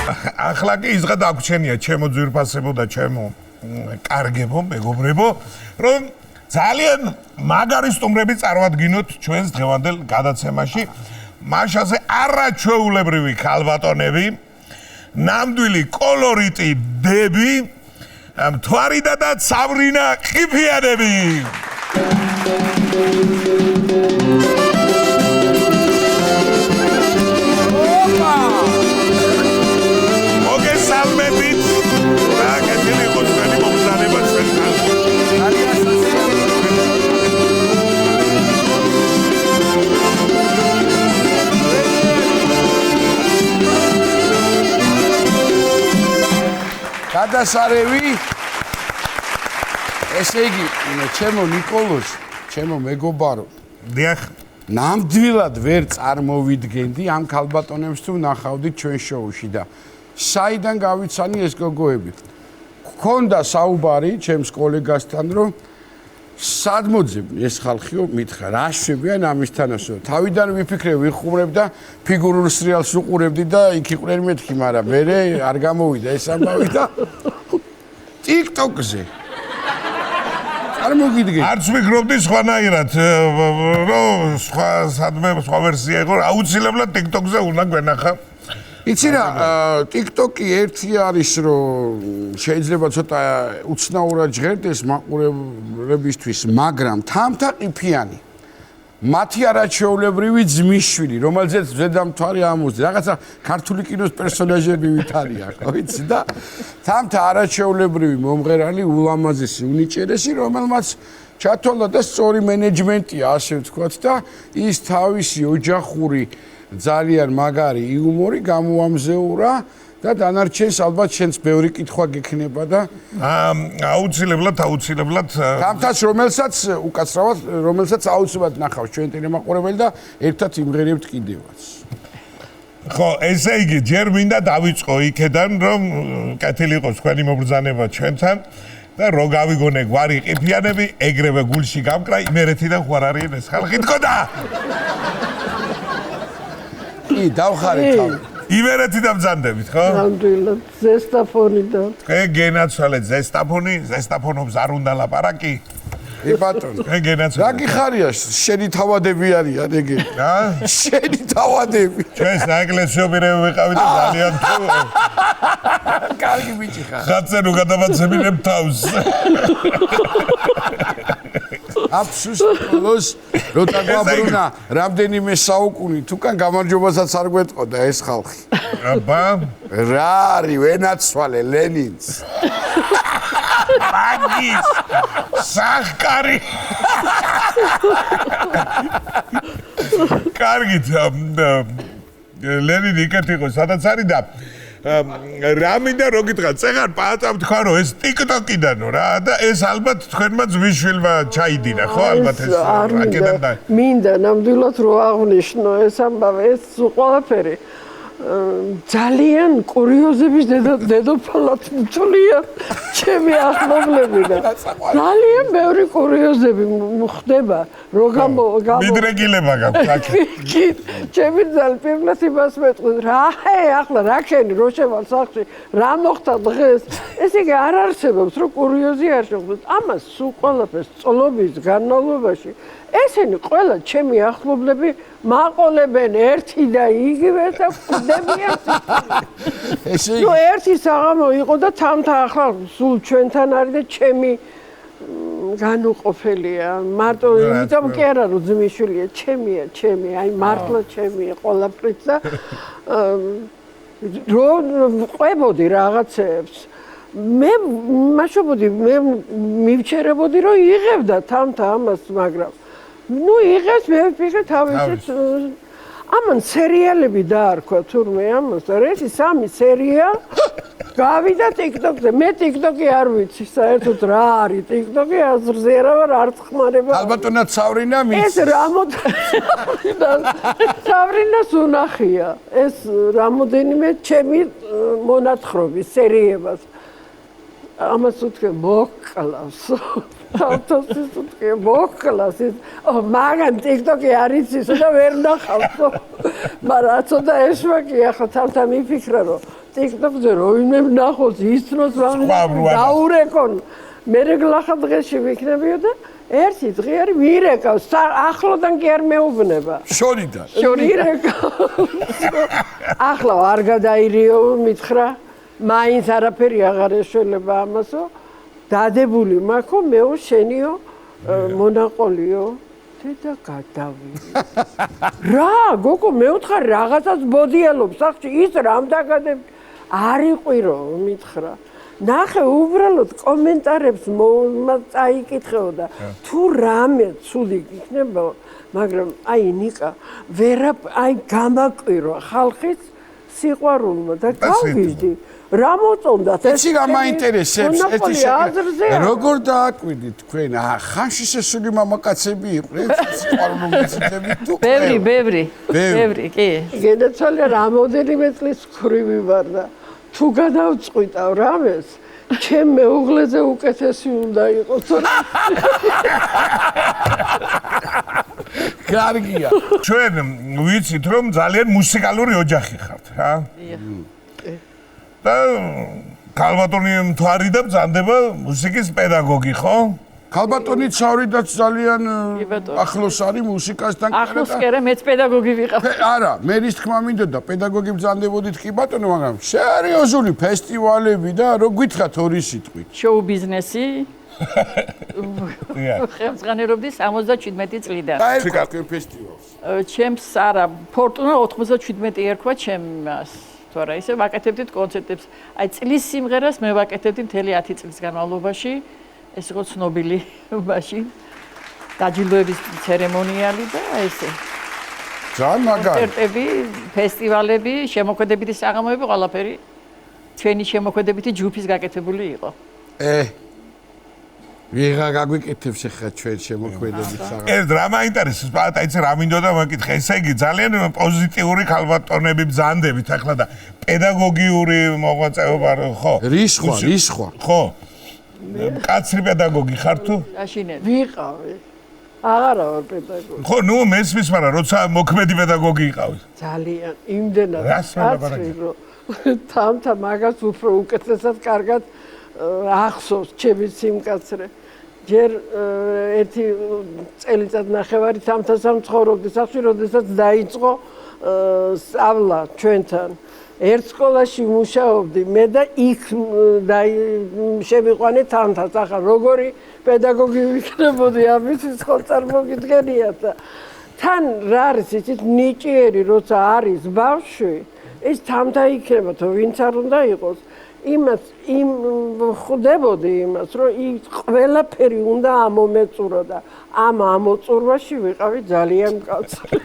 ახლა კი ისღა დაგვრჩენია ჩემო ძვირფასებო და ჩემო კარგებო, მეგობრებო, რომ ძალიან მაგარი სტუმრები წარვადგინოთ ჩვენს დღევანდელ გადაცემაში. მაშაზე არაჩვეულებრივი ქალბატონები, ნამდვილი კოლორიტი დები, მთვარიდა და სავრინა ყიფიანები. გადასარევი ესე იგი ჩემო ნიკოლოზ ჩემო მეგობარო დიახ ნამდვილად ვერ წარმოვიდგენდი ამ ქალბატონებს თუ ნახავდით ჩვენ შოუში და საიდან გავიცანი ეს გოგოები გქონდა საუბარი ჩემს კოლეგასთან რომ სად მოძებნი ეს ხალხიო მითხრა რა შვებიან ამისთანასო თავიდან ვიფიქრე ვიხუმრებ და ფიგურულ სრიალს უყურებდი და იქ იყვნენ მეთქი მაგრამ მე არ გამოვიდა ეს ამბავი და TikTok-ზე არ მოგიდგენ არც ვიქრობდი სხვანაირად რომ სხვა ვერსია იყო აუცილებლად TikTok-ზე უნდა გვენახა იცი რა TikTok-ი ერთი არის რომ შეიძლება ცოტა უცნაურად ჟღერდეს მაყურებლებისთვის მაგრამ თამთა ყიფიანი მათი არაჩვეულებრივი ძმისშვილი რომელზეც ზედამთვარი ამოძე რაღაცა ქართული კინოს პერსონაჟები ვითარია ხო იცი და თამთა არაჩვეულებრივი მომღერალი ულამაზესი უნიჭერესი რომელმაც ჩათვალა და სწორი მენეჯმენტია ასე ვთქვათ და ის თავისი ოჯახური ძალიან მაგარი იუმორი გამოამზეურა და დანარჩენს ალბათ შენს ბევრი კითხვა გექნება და აუცილებლად თამთას რომელსაც უკაცრავად რომელსაც აუცილებლად ნახავს ჩვენ ტელემაყურებელი და ერთად იმღერებთ კიდევაც ხო ესე იგი ჯერ მინდა დავიწყო იქედან რომ კეთილი იყოს თქვენი მობრძანება ჩვენთან და რო გავიგონე გვარი ყიფიანები ეგრევე გულში გამკრა იმერეთიდან ხوار არიან ეს ხალხი თქოდა კი დავხარეთ თავი იმერეთი დამძანდებით ხო? ნამდვილად ზესტაფონიდან. თქვენ გენაცვალეთ ზესტაფონობს არ უნდა ლაპარაკი? ბატონო. თქვენ გენაცვალეთ. რა გიხარია შენი თავადები არიან ეგ? შენი თავადები. ჩვენ საეკლესიო პირები ვიყავით ძალიან თუ კარგი ბიჭი ხარ. ხაცენო გადამაცემინებ თავს. აფსუს ნიკოლოზ როცა გაბრუნა რამდენიმე საუკუნით უკან გამარჯობასაც არ გვეტყოდა ეს ხალხი აბა რა არის ვენაცვალე ლენინს მაგის სახკარი კარგით ლენინი იქეთ იყო სადაც არის და რა მინდა რო გითხრა წეღარ პატამ თქვა რომ ეს TikTok-იდანო რა და ეს ალბათ თქვენმა ძვისშვილმა ჩაიდინა ხო ალბათ ეს რაკედან და მინდა ნამდვილად რო აღნიშნო ეს ამბავი ეს ყველაფერი ძალიან კურიოზების დედოფალად მთვლია ჩემი ახლობლები და ძალიან ბევრი კურიოზები ხდება რო მიდრეკილება გაქვს აქ კი ჩემი ძალიან პირველად იმას მეტყვი რა ახლა რა ქენი რო შევალ სახში რა მოხდა დღეს ესე იგი არ არსებობს რომ კურიოზი არ შეხვდეთ ამას სულ ყველაფერს წლობის განმავლობაში ესენი ყველა ჩემი ახლობლები მაყოლებენ ერთი და იგივე და ხდებიან ესე იგი ერთი საღამო იყო და თამთა ახლა სულ ჩვენთან არის და ჩემი განუყოფელია მარტო იმიტომ კი არა რომ ძმისშვილია ჩემი აი მართლა ჩემია ყველაფრით და რომ ყვებოდი რაღაცებს მე მაშობოდი მე მივჩერებოდი რომ იღებდა თამთა ამას მაგრამ ნუ იღეს მე ვფიქრე თავისით ამან სერიალები დაარქვა თურმე ამას და ერთი სამი სერია გავიდა TikTok-ზე მე TikTok-ი არ ვიცი საერთოდ რა არის TikTok-ი აზრზე არ წხმარება ალბათონად სავრინა მის ეს სავრინას უნახია ეს რამოდენიმე ჩემი მონათხრობის სერიებას ამას უთქვი მოკლავს თავთოსი მოკლას ის მაგან TikTok-ი არის ისე და ვერ ნახავ. მაგრამ ცოტა ესვაკი ახლა თავთან მიფიქრე რომ TikTok-ზე როინმე ნახოს ისწროს დაურეკონ. მე გლახა დღეში ვიქნებიო და ერთი დღე არის ვირეკავს ახლოდან კი არ მეუბნება. შორიდან. ახლა არ გადაირიო მითხრა მაინც არაფერი აღარ ეშველება ამასო დადებული მაქო მეო შენიო მონაყოლიო და გადავირი. რა გოგო მე ვთხარ რაღაცას ბოდიელობს სახში ის რამ დაგადებ არ იყვირო მითხრა. ნახე უბრალოდ კომენტარებს წაიკითხეო და თუ რამე ცუდი იქნება მაგრამ აი ნიკა აი გამაკვირო ხალხის სიყვარულმა და გავგიჟდი რა მოწონდათ ეს რა მაინტერესებს ერთი შეკითხვა როგორ დააკვირდით თქვენ ხანში შესული მამაკაცები იყვნენ სიყვარულო მიზიდები თუ ბევრი კი გენაცვალე რამოდენიმე წლის ხრივი ვარ და თუ გადავწყვიტავ რამეს ჩემ მეუღლეზე უკეთესი უნდა იყოს კარგია ჩვენ ვიცით რომ ძალიან მუსიკალური ოჯახი ხართ რა და ქალბატონი მთვარი და ბრძანდება მუსიკის პედაგოგი ხო ქალბატონი ცავრიდაც ძალიან ახლოს არის მუსიკასთან ახლოს კი არა მეც პედაგოგი ვიყავ არა მე რის თქმა მინდოდა პედაგოგი ბრძანდებოდით კი ბატონო მაგრამ სერიოზული ფესტივალები და რო გითხრათ ორი სიტყვით შოუ ბიზნესი ხელმძღვანელობდი 77 წლიდან და ერქვა ფესტივალს ჩემს არა ფორტუნა 97 ერქვა ჩემს თორე ისე ვაკეთებდით კონცერტებს აი წლის სიმღერას მე ვაკეთებდი მთელი 10 წლის განმავლობაში ეს იყო ცნობილი მაშინ დაჯილდოების ცერემონიალი და ესე ძალიან მაგარი კონცერტები ფესტივალები შემოქმედებითი საღამოები ყველაფერი ჩვენი შემოქმედებითი ჯგუფის გაკეთებული იყო ვიღა გაგვიკეთებს ახლა ჩვენ შემოქმედებით საღამო ეს რა მაინტერესებს პატა იცი რა მინდოდა მეკითხე ესე იგი ძალიან პოზიტიური ქალბატონები ბრძანდებით ახლა და პედაგოგიური მოღვაწეობა ხო რისხვა ხო კაცრი პედაგოგი ხარ თუ? აშინე. ვიყავი. აღარა ვარ პედაგოგი. ხო, ნუ მესმის, მაგრამ როცა მოქმედი პედაგოგი იყავი. ძალიან, იმდენად კაცრი რომ თამთა მაგას უფრო უკეთესად კარგად ახსოვს ჩემი სიმკაცრე. ჯერ ერთი წელიწად ნახევარი თამთა სამცხოვრობდი სახში, როდესაც დაიწყო სწავლა ჩვენთან. ერთ სკოლაში მუშაობდი მე და იქ შევიყვანე თამთას ახლა როგორი პედაგოგი ვიქნებოდი ამისთვის ხო წარმოგიდგენიათ და თან რა არის იცით ნიჭიერი როცა არის ბავშვი ეს თამთა იქნება თუ ვინც არ უნდა იყოს იმ ხვდებოდი იმას რომ ის ყველაფერი უნდა ამომეწურო და ამ ამოწურვაში ვიყავი ძალიან მკაცრი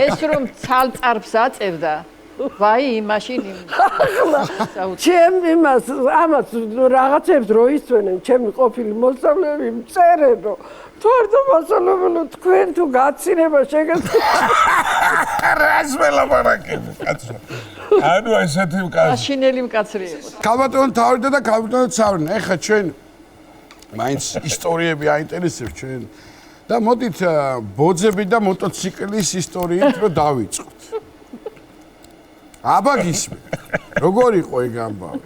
ეს რომ ცალწარფს აწევდა ვაი მაშინ ჩემ იმას ამას რაღაცებს რო ისვენენ ჩემი ყოფილი მოსწავლეები მწერენ რომ თორდო მასალობელო თქვენ თუ გაცილება შეგეძლო რას ველაპარაკები კაცო ანუ ესეთი მკაცრი მაშინელი მკაცრი იყო ქალბატონი თავრდა და ქალბატონი ცავრნა ეხლა ჩვენ მაინც ისტორიები აინტერესებს ჩვენ და მოდით ბოძები და მოტოციკლის ისტორიით რომ დავიწყოთ აბა გისმე როგორ იყო ეგ ამბავი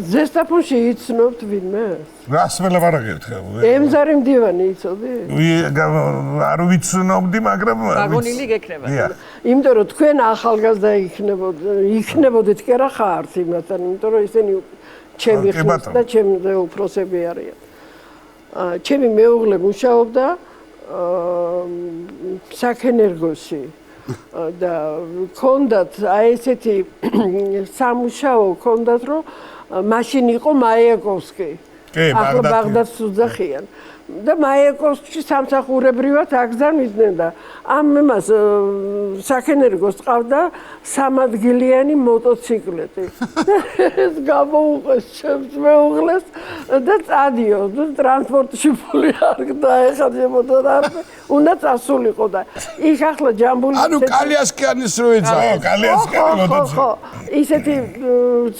ზესტაფონში იცნობთ ვინმე რას ველაპარაკებთ ხო ემზარი მდივანი იცოდი არ ვიცნობდი მაგრამ გაგონილი გექნება იმიტომ რომ თქვენ ახალგაზრდა იქნებოდით კი არა ხართ იმასთან იმიტომ რომ ისინი ჩემი ხმის და ჩემზე უფროსები არიან ჩემი მეუღლე მუშაობდა საქენერგოში და ქონდათ აი ესეთი სამუშაო ქონდათ რომ მაშინ იყო მაიაკოვსკი ახლა ბაღდადს უძახიან და მაიაკოვსკში სამსახურებრივად აგზავნიდნენ და ამ იმას საქენერგოს ყავდა 3 ადგილიანი მოტოციკლეტი ეს გამოუყეს ჩემს მეუღლეს და წადიო ტრანსპორტში ფული არ დაეხარჯებოდა უნდა წასულიყო და იქ ახლა ჯამბული ანუ კალიასკიანის რო ეძახა. კალიასკიანი მოდაცი. ისეთი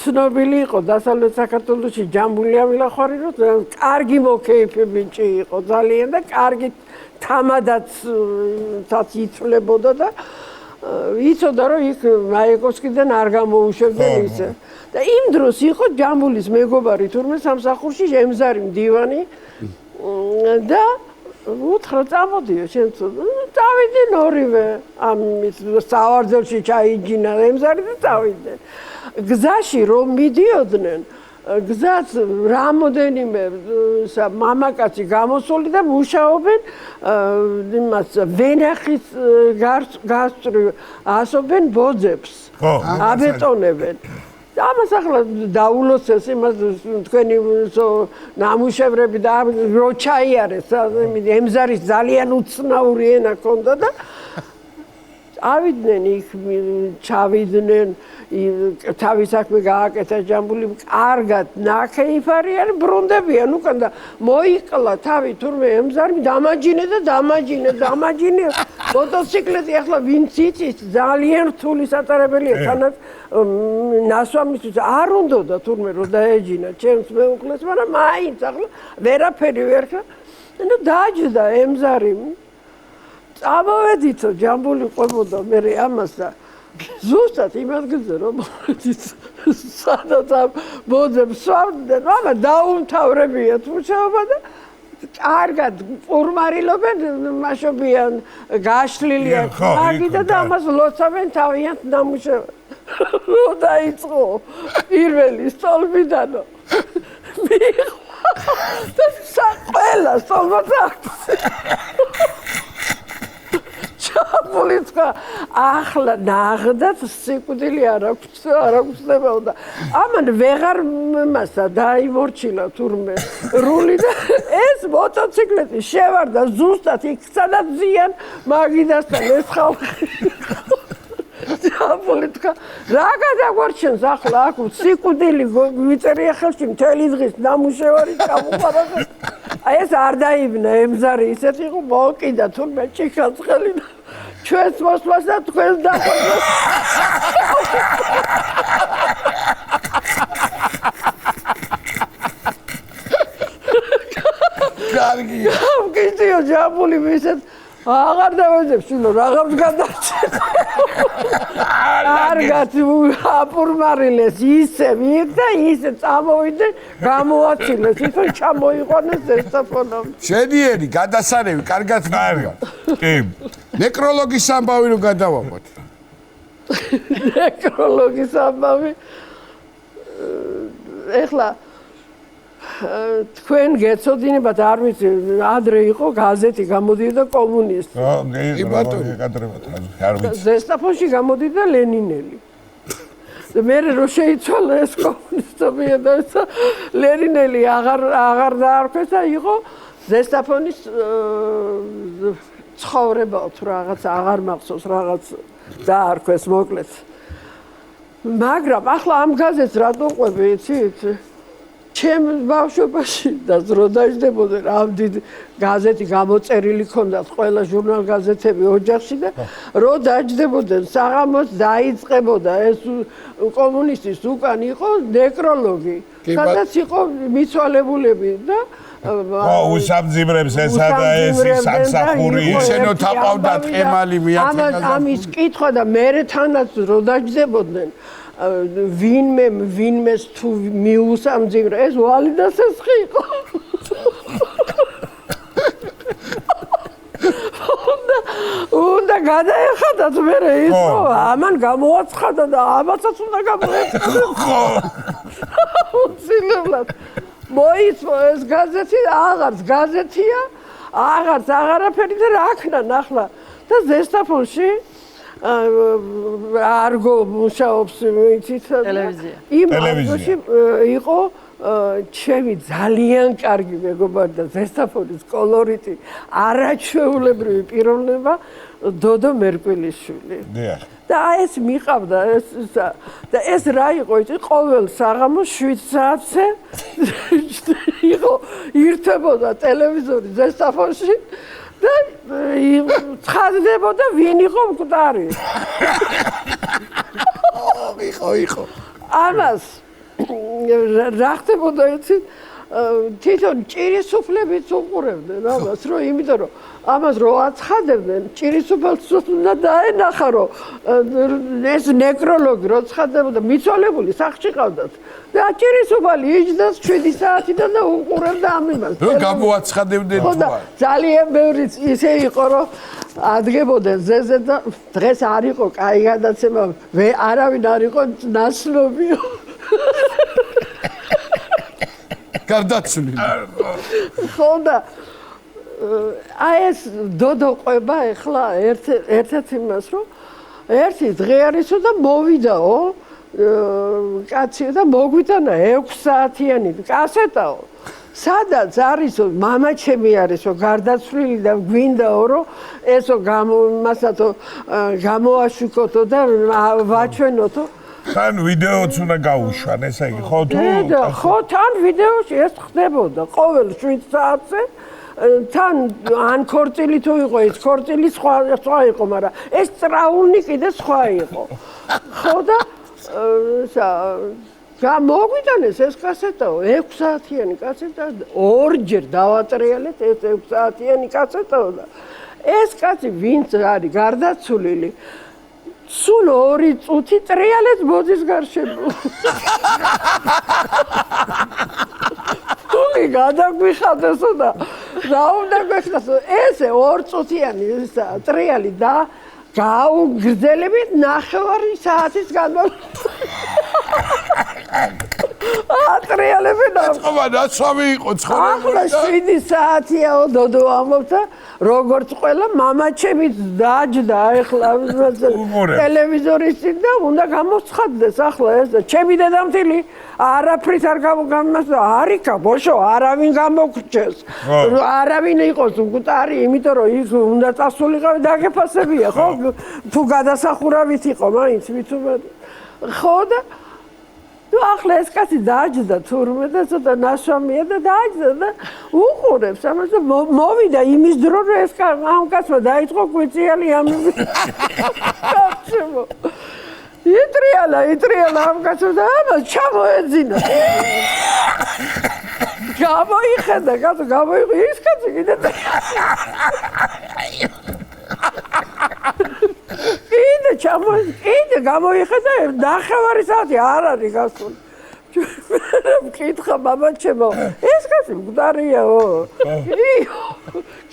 ცნობილი იყო დასავლეთ საქართველოში ჯამბული ამილახვარი რომ კარგი მოკეიფე ბიჭი იყო ძალიან და კარგი თამადაც იცვლებოდა და იცოდა რომ იქ მაიაკოვსკიდან არ გამოუშვებდნენ ისე და იმ დროს იყო ჯამბულის მეგობარი თურმე სამსახურში ემზარი მდივანი და უთხრა წამოდიო შენ წავიდნენ ორივე ამის სავარძელში ჩაიჯინა ემზარი და წავიდნენ გზაში რომ მიდიოდნენ გზაც რამოდენიმე მამაკაცი გამოსული და მუშაობენ იმას ვენახის გასწვრივ ასობენ ბოძებს აბეტონებენ ამას ახლა დაულოცეს იმას თქვენი ნამუშევრები და რო ჩაიარეს ემზარის ძალიან უცნაური ენა ჰქონდა და ავიდნენ იქ ჩავიდნენ თავის საქმე გააკეთა ჯამბული კარგად ნახეიფარიან ბრუნდებიან უკან და მოიკლა თავი თურმე ემზარი დამაჯინე მოტოციკლეტი ახლა ვინც იცის ძალიან რთული საწარებელია თანაც ნასვამისთვის არ უნდოდა თურმე რომ დაეჯინა ჩემს მეუღლეს მაგრამ მაინც ახლა ვერაფერი ვერ და დაჯდა ემზარი წამოვედითო ჯამბული ყვებოდა მე ამას და ზუსტად იმ ადგილზე რომ სადაც ბოძებს სვამდნენ მაგრამ დაუმთავრებიათ მუშაობა და კარგად პურმარილობენ მაშობიან გაშლილია მაგიდა და ამას ლოცავენ თავიანთ ნამუშევრად რო დაიწყო პირველი სტოლბიდანო და ყველა სტოლბად ჩამოლიწყა ახლა ნაღდათ სიკვდილი არ აქვს და ამან ვეღარ მასა დაიმორჩილა თურმე რული და ეს მოტოციკლეტი შევარდა ზუსტად იქ სადაც ზიან მაგიდასთან ეს ხალხი ჩამოლიწყა რა გადაგვარჩენს ახლა აქ სიკვდილი მიწერია ხელში მთელი დღის ნამუშევარი ჩამოყარა აი ეს არ დაიბნა ემზარი ისეთი იყო მოკიდა თურმე ჭიქაცხელი ჩვენს მოსვლას და თქვენს დახვედრას კარგია გიძიო ჯამბული მისეთ აღარ დავეძებს შვილო რაღაცს გადარჩენ კარგად აპურმარილეს ისე მით და ისე წამოვიდნენ გამოაცილეს ისე ჩამოიყვანეს ზესტაფონამ შედიერი გადასარევი კარგად მიგვა კი ნეკროლოგის ამბავი რომ გადავამოთ ნეკროლოგის ამბავი ეხლა თქვენ გეცოდინებათ არ ვიცი ადრე იყო გაზეთი გამოდიოდა კომუნისტი კი ბატონო კადრებად არ ვიცი ზესტაფონში გამოდიოდა ლენინელი და მე რო შეიცვალა ეს კომუნისტები და ლენინელი აღარ დაარქვეს და იყო ზესტაფონის ცხოვრება თუ რაღაც აღარ მახსოვს რაღაც დაარქვეს მოკლედ მაგრამ ახლა ამ გაზეთს რატო ყვები იცით ჩემ ბავშვობაში და რო დაждდებოდნენ ამ დიდ გაზეთი გამოწერილი ქონდათ ყველა ჟურნალ გაზეთები ოჯახში და რო დაждდებოდნენ საღამოს დაიწყებოდა ეს კომუნისტის უკან იყო ნეკროლოგი სადაც იყო მიცვალებულები და უსამძიმრებს ესა და ეს სამსახური შენოთ აყავდათ ყემალი მიათექა ამის კითხვა და მერე თანაც რო დაждდებოდნენ ვინმეს თუ მიუსამძიმრა ეს ვალიდას ესხი იყო უნდა გადაეხადათ მერე ის ამან გამოაცხადა და ამასაც უნდა გამოეხადათ უცილებლად მოიწვა ეს გაზეთი აღარც გაზეთია აღარც აღარაფერი და რა ქნან ახლა და ზესტაფონში არგო მუშაობს იცით ტელევიზია იმ ადგილში იყო ჩემი ძალიან კარგი მეგობარი და ზესტაფონის კოლორიტი არაჩვეულებრივი პიროვნება დოდო მერკველიშვილი და ეს მიყავდა და ეს რა იყო იცი ყოველ საღამოს 7 საათზე იყო ირთვებოდა ტელევიზორი ზესტაფონში და ცხადდებოდა ვინ იყო მკვდარი. იყო. ამას რა ხდებოდა იცი? თვითონ ჭირისუფლებიც უყურებდნენ ამას, რომ იმიტომ რომ ამას რო აცხადებდნენ, ჭირისუფალს უნდა დაენახა, რომ ეს ნეკროლოგი რო ცხადდებოდა, მიცვალებული სახლში ყავდათ. და ჭირისუფალი იჯდა 7 საათიდან და უყურებდა ამ იმას. რო გამოაცხადებდნენ ხო და ძალიან ბევრი ისე იყო, რომ ადგებოდნენ ზეზე და დღეს არ იყო კაი გადაცემა, არავინ არ იყო ნაცნობი. გარდაცვლილი. ხო და აი ეს დოდო ყვება ეხლა ერთ-ერთ იმას, რომ ერთი დღე არისო და მოვიდაო კაცი და მოგვიტანა 6 საათიანი კასეტაო. სადაც არისო მამა ჩემი არისო გარდაცვლილი და გვინდაო რომ ესო მასათო გამოაშუქოთო და ვაჩვენოთო. თან ვიდეოც უნდა გაუშვან, ესე იგი, ხო თუ? ხო, თან ვიდეოში ეს ხდებოდა ყოველ 7 საათზე. თან ან ქორწილი თუ იყო, ეს ქორწილი სხვა იყო, მაგრამ ეს ტრაულნი კიდე სხვა იყო. ხო და მოგვიტანეს ეს კასეტაო, 6 საათიანი კასეტა, ორჯერ დავატრიალეთ ეს 6 საათიანი კასეტაო და ეს კაცი ვინც არის გარდაცვლილი სულ 2 წუთი ტრიალებს ბოძის გარშემო. თული გადაგვიხადესო და რა უნდა გვეხნასო, ესე 2 წუთიანი ტრიალი და გაუგრძელებით 9 საათის განმავლობაში. ატრიალებენ ხომა ნაცვამი იყო ახლა ცხოვრებული 7 საათიაო დოდო ამბობდა როგორც ყველა მამაჩემიც დაჯდა ეხლა ტელევიზორის წინ და უნდა გამოცხადდეს ახლა ეს და ჩემი დედამთილი არაფრით არ გამომასდა არიქა ბოშო არავინ გამოგრჩეს არავინ იყოს მკვდარი იმიტომ რომ ის უნდა წასულიყავი დაგეფასებია ხო თუ გადასახურავით იყო მაინც მithumed ხო და თუ ახლა ეს კაცი დაჯდა თურმე და ცოტა ნაშამია და დაჯდა და უყურებს ამას და მოვიდა იმის დრო რომ ეს ამ კაცმა დაიწყო კვიწიალი ამ კაცო იტრიალა ამ კაცო და ამას ჩამოეძინა გამოიხედა კაცო გამოიყვი ის კაცი კიდე კიდე გამოიხედა 9 საათი არ არის გასული. მკითხა მამაჩემო, ეს კაცი მკვდარიაო.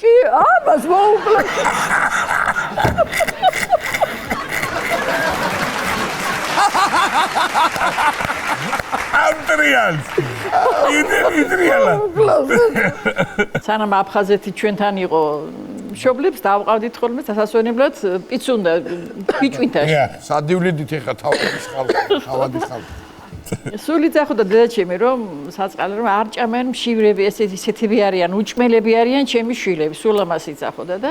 კი, ამას მოუკლე. ამტრიალს. იტრიალა. სანამ აფხაზეთი ჩვენთან იყო მშობლებს დავყავდით ხოლმე სასასვენებლად პიცუნდა ბიჭვინთაში. სადივლიდით ეხა თავადის ხალხი. სული წახოდა დედაჩემი რომ საწყალე რომ არ ჭამენ მშივრები ესეთები არიან უჭმელები არიან ჩემი შვილები სულ ამას იცახოდა და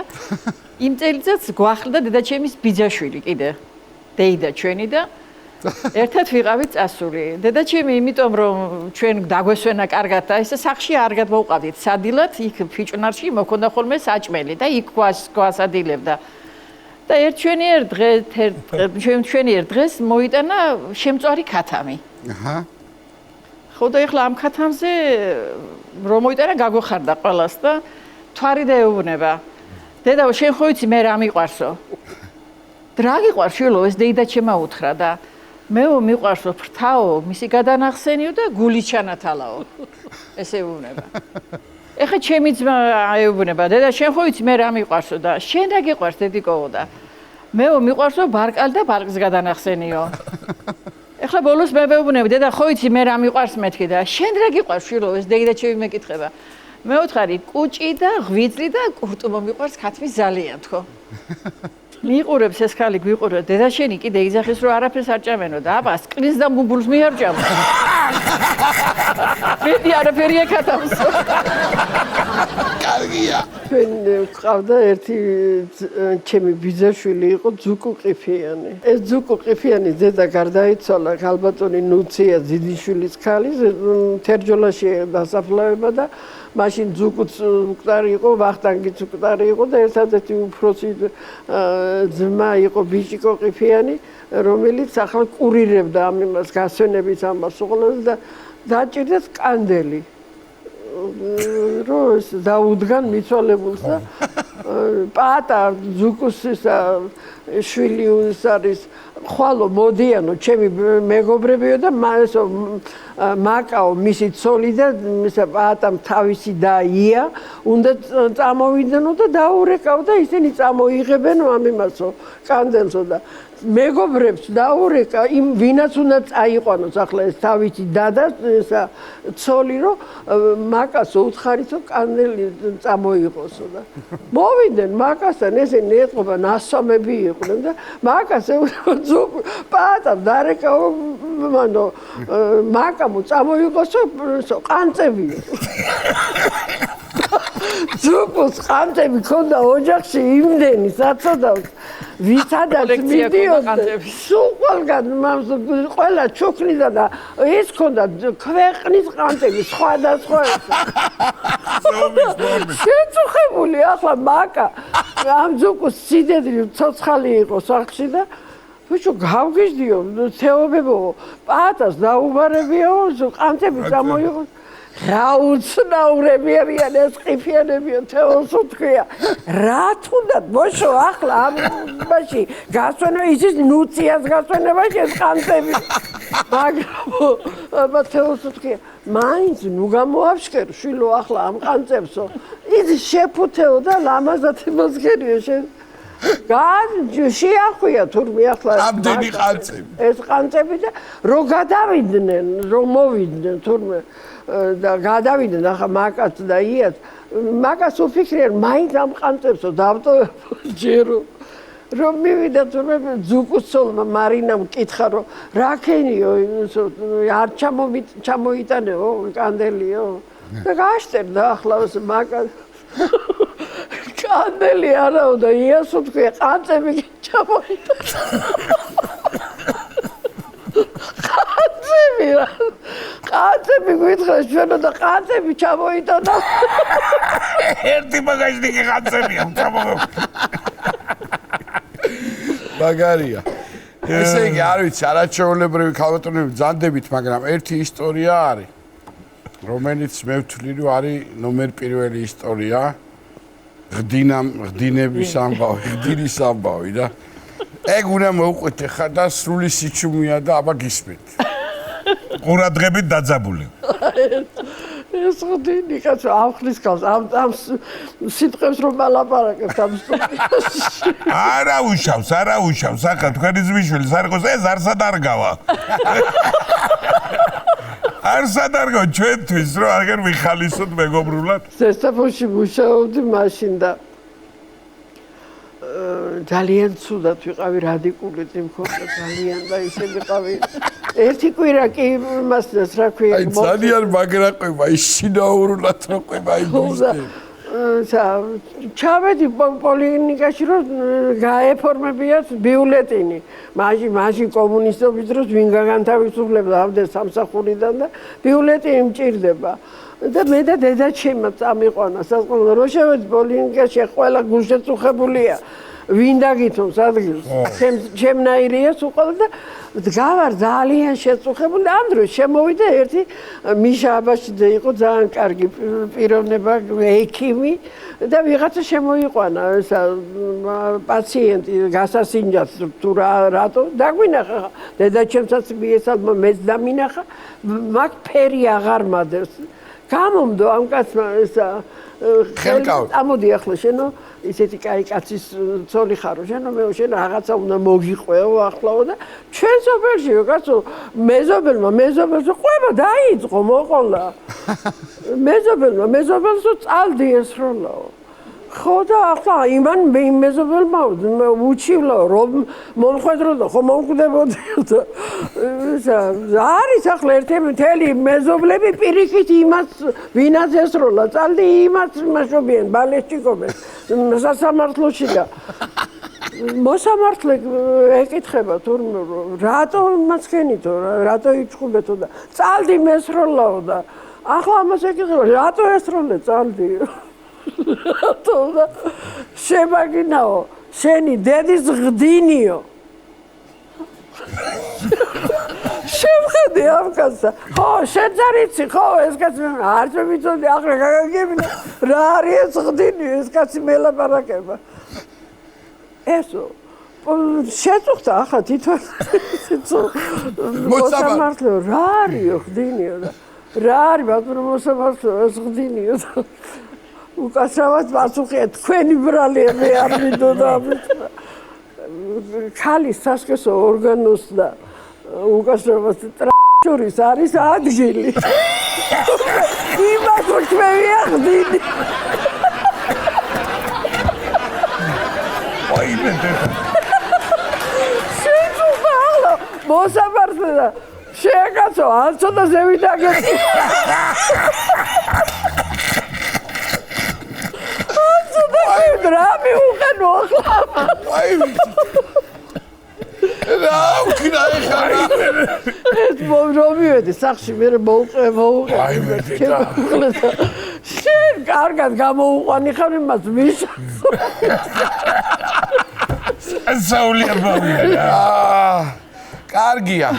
იმ წელიწადს გვახლდა დედაჩემის ბიძაშვილი კიდე დეიდა ჩვენი და ერთად ვიყავით წასული. დედაჩემი იმიტომ რომ ჩვენ დაგვესვენა კარგად და ესე სახში არ გადმოვყავდით სადილად იქ ფიჭვნარში მოქონდა ხოლმე საჭმელი და იქ გვასადილებდა. და ჩვენიერ დღეს მოიტანა შემწვარი ქათამი. აჰა. ხო და ეხლა ამ ქათამზე რომ მოიტანა გაგვეხარდა ყველას და თვარი დაეუბნება. დედაო შენ ხო იცი მე რა მიყვარსო? რა გიყვარს შვილო ეს დეიდაჩემა უთხრა და მეო მიყვარსო ფრთაო, მისი გადანახსენიო და გული ჩანათალაო. ესე ეუბნება. ეხა ჩემი ძმა აეუბნება, დედა შენ ხო იცი მე რა მიყვარსო და შენ რა გიყვარს დედიკოო და მეო მიყვარსო ბარკალ და ბარკს გადანახსენიო. ეხლა ბოლოს მე ვეუბნები, დედა ხო იცი მე რა მიყვარს მეთქი და შენ რა გიყვარს შვილო ეს დეიდაჩემი მეკითხება. მე ვთხარი კუჭი და ღვიძლი და კურტუმო მიყვარს ქათმის ძალიან თქო. მიყურებს ეს ხალი გვიყურებს დედა შენი კიდე იძახის რომ არაფერს არ ჭამენო და აბა სკრინს და ბუბულს მიარჭამ. მე არაფერი ეკათავს. კარგია. ჩვენ ყავდა ერთი ჩემი ბიძაშვილი იყო ძუკუ ყიფიანი. ეს ძუკუ ყიფიანი ზედა გარდაიცვალა ქალბატონი ნუცია ძიდიშვილის ქალი თერჯოლაში დასაფლავება და მაშინ ძუკუც მკვდარი იყო, ვახტანგიც მკვდარი იყო და ერთადერთი უფროსი ძმა იყო ბიჭიკო ყიფიანი, რომელიც ახლა კურირებდა ამ იმას გასვენების ამას უყოლოდ და დაჭირდეს კანდელი. რომ დაუდგან მიცვალებულს და პატა ძუკუსის შვილი არის ხვალო მოდიანო ჩემი მეგობრებიო და მაკაო მისი ცოლი და პატამ თავისი დაია უნდა წამოვიდნო და დაურეკავ და ისინი წამოიღებენო ამ იმასო კანდელსო და მეგობრებს დაურეკა იმ ვინაც უნდა წაიყვანოს ახლა ეს თავისი დადა ესა ცოლი რომ მაკასო უთხარისო კანდელი წამოიღოსო და მოვიდნენ მაკასთან ესენი ეტყობა ნასვამები იყვნენ და მაკასე პატამ დარეკაო მანო მაკამო წამოიღოსო ყანწები ძუკუს ყანწები ქონდა ოჯახში იმდენი საწოდავს ვისადაც მიდიოდა სულ ყველგან ყველა ჩუქნიდა და ეს ქონდა ქვეყნის ყანწები სხვადასხვა შეწუხებული ახლა მაკა ამ ძუკუს სიდედრი ცოცხალი იყო სახლში და ბიჭო გავგიჟდიო თეობებო პატას დაუბარებიო ყანწები წამოიღო რა უცნაურები არიან ეს ყიფიანებიო თეოს უთქვია რა თუნდაც ბოშო ახლა ამაში გასვენა ისის ნუციას გასვენებაში ეს ყანწები მაგრამ თეოს უთქვია მაინც ნუ გამოავშკერ შვილო ახლა ამ ყანწებსო ის შეფუთეო და ლამაზად მოსგერიო შენ შეახვია თურმე ახლა ამდენი ყანწები ეს ყანწები და რო გადავიდნენ რომ მოვიდნენ თურმე და გადავიდნენ ახლა მაკაც და იაც მაკას უფიქრიან მაინც ამ ყანწებსო დავტოვებო ჯერო რომ მივიდა თურმე ძუკუსოლმა მარინამ მკითხა რომ რა ქენიო არ ჩამოიტანეო კანდელიო და გაშტერდა ახლა ეს მაკა კანდელი არაო და იას უთქვია ყანწები ჩამოიტანა ყანწები გვითხრა ჩვენო და ყანწები ჩამოიტანა ერთი ბაგაჟნიკი ყანწებია ჩამოვე მაგარია ესე იგი არ ვიცი არაჩვეულებრივი ქალბატონები ბრძანდებით მაგრამ ერთი ისტორია არის რომელიც მე ვთვლი რომ არის ნომერ პირველი ისტორია ღდინების ამბავი ღდინის ამბავი და ეგ უნდა მოვყვეთ ხა და სრული სიჩუმეა და აბა გისმენთ ყურადღებით დაძაბული ეს ღდინი კაცო ავხლის გავს ამ სიტყვებს რომ მალაპარაკებთ ამ სტუდიაში არა უშავს ახლა თქვენი ძმისშვილი სარგოს ეს არ სადარგავა არ სადარგო ჩვენთვის რომ აგერ მიხალისოთ მეგობრულად ზესტაფონში მუშაობდი მაშინ და ძალიან ცუდად ვიყავი რადიკული მქონდა ძალიან და ისე ვიყავი ერთი კვირა კი იმასდას რა ქვია აი ძალიან მაგრა ყვება ის შინაურულად რა ყვება იმ ჩავედი პოლიკლინიკაში რომ გაეფორმებიათ ბიულეტინი მაშინ კომუნისტობის დროს ვინ განთავისუფლება ამდენ სამსახურიდან და ბიულეტინი მჭირდება და მე და დედაჩემმა წამიყვანა სასწავლო რო შევედი პოლიკლინიკაში ყველა გულშეწუხებულია ვინ დაგითხოვს ადგილს ჩემნაირია უყოლა და გავარ ძალიან შეწუხებული ამ დროს შემოვიდა ერთი მიშა აბაშიძე იყო ძალიან კარგი პიროვნება ექიმი და ვიღაცა შემოიყვანა ესა პაციენტი გასასინჯაც თუ რატო დაგვინახა დედაჩემსაც მიესალმა მეც დამინახა მაგ ფერი აღარ მადერს გამომდო ამ კაცმა ესა ხელკავი ამოდი ახლა შენო ისეთი კაი კაცის ცოლი ხარო შენო მე შენ რაღაცა უნდა მოგიყვეო ახლაო და ჩვენ სოფელშიო კაცო მეზობელს ყვება დაიწყო მოყოლა მეზობელს წალდი ესროლაო ხო და ახლა იმან მეზობელმა უჩივლა რომ მომხედროდა ხო მომკვდებოდი და არის ახლა ერთები მთელი მეზობლები პირიქით იმას ვინაც ესროლა წალდი იმას მაშობიან ბალეშჩიკობენ სასამართლოში და მოსამართლე ეკითხება თურმე რატო მასქენითო რატო იჩხუბეთო და წალდი მესროლაო და ახლა ამას ეკითხება რატო ესროლე წალდი რატო და შემაგინაო შენი დედის ღდინიო შემხედე ამ კაცსა ხო შენც არ იცი ხო ეს კაცი არც ვიცოდი ახლა გაგაგებინა რა არის ეს ღდინიო ეს კაცი მელაპარაკება ესო შეწუხდა ახლა თვითონ მოსამართლე რა არისო ღდინიო და რა არის ბატონო მოსამართლე ეს ღდინიო უკაცრავად პასუხია თქვენი ბრალები არ მინდოდა ქალის სასქესო ორგანოს და უკაცრავად შორის არის ადგილი იმას რჩმევია ღდინი შეწუხდა ახლა მოსამართლე და შეეკაცო ან ცოტა ზევით აგეთი რა მიუყენო ახლა რა უკნა ეხარა ეს მომრომივედი სახში მე მოუყე აი მე და შენ კარგად გამოუყვანი ხარ იმას მიშა საულიებავია კარგია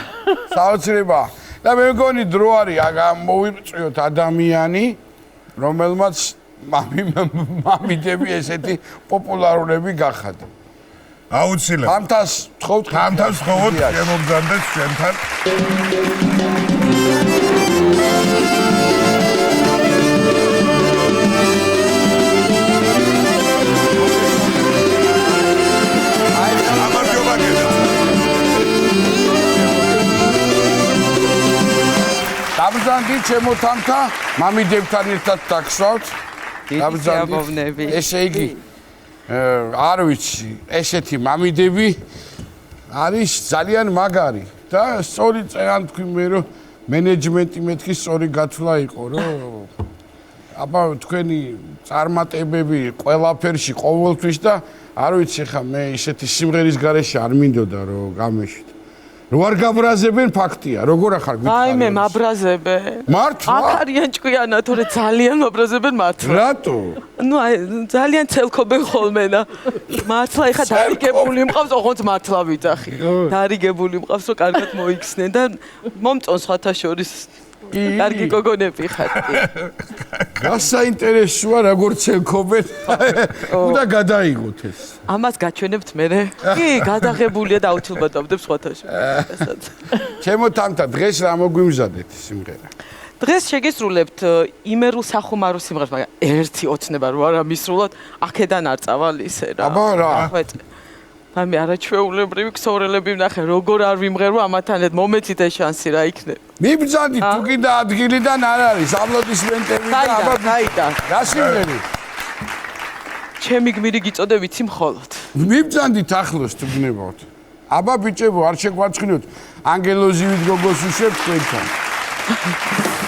საოცრება და მე მგონი დრო არის მოვიწვიოთ ადამიანი რომელმაც მამიდები ესეთი პოპულარულები გახადა აუცილებლად თამთას თხოვთ შემოგზანდეს ჩვენთან დაბრძანდი ჩემო თამთა მამიდებთან ერთად დაგსვავთ დაბრძანდი ესე იგი არ ვიცი ესეთი მამიდები არის ძალიან მაგარი და სწორი წერან თქვი მე რომ მენეჯმენტი მეთქი სწორი გათვლა იყო რომ აბა თქვენი წარმატებები ყველაფერში ყოველთვის და არ ვიცი ხა მე ისეთი სიმღერის გარეშე არ მინდოდა რომ გამეშვით რო არ გაბრაზებენ ფაქტია როგორ ახარ გითხარი აი მე მაბრაზებენ მართლა აქ არიან ჭკვიანა თორე ძალიან მაბრაზებენ მართლა რატო ნუ აი ძალიან ცელქობენ ხოლმენა მართლა ეხა დარიგებული მყავს ოღონდ მართლა ვიძახი დარიგებული მყავს რომ კარგად მოიქცნენ და მომწონს სხვათა შორის კარგი გოგონები ხარ გასაინტერესოა როგორ ცელქობენ უნდა გადაიღოთ ეს ამას გაჩვენებთ მერე კი გადაღებულია და აუცილებლად ავდებ სხვათა შორის ჩემო თამთა დღეს რა მოგვიმზადეთ სიმღერა დღეს შეგესრულებთ იმერულ სახუმარო სიმღერას მაგრამ ერთი ოცნება რო არა მისრულოთ აქედან არ წავალ ისე რა აბა რა მე არაჩვეულებრივი ქსოვრელები ვნახე როგორ არ ვიმღერო ამათანეთ მომეცით ეს შანსი რა იქნება მიბრძანდი თუ კიდე ადგილიდან არ არის აპლოდისმენტები და აბა გაიდა რა სიმღერი ჩემი გმირი გიწოდე ვიცი მხოლოდ მიბრძანდით ახლოს თუ გნებავთ აბა ბიჭებო არ შეგვაცხნიოთ ანგელოზივით გოგოს უშვებთ თქვენთან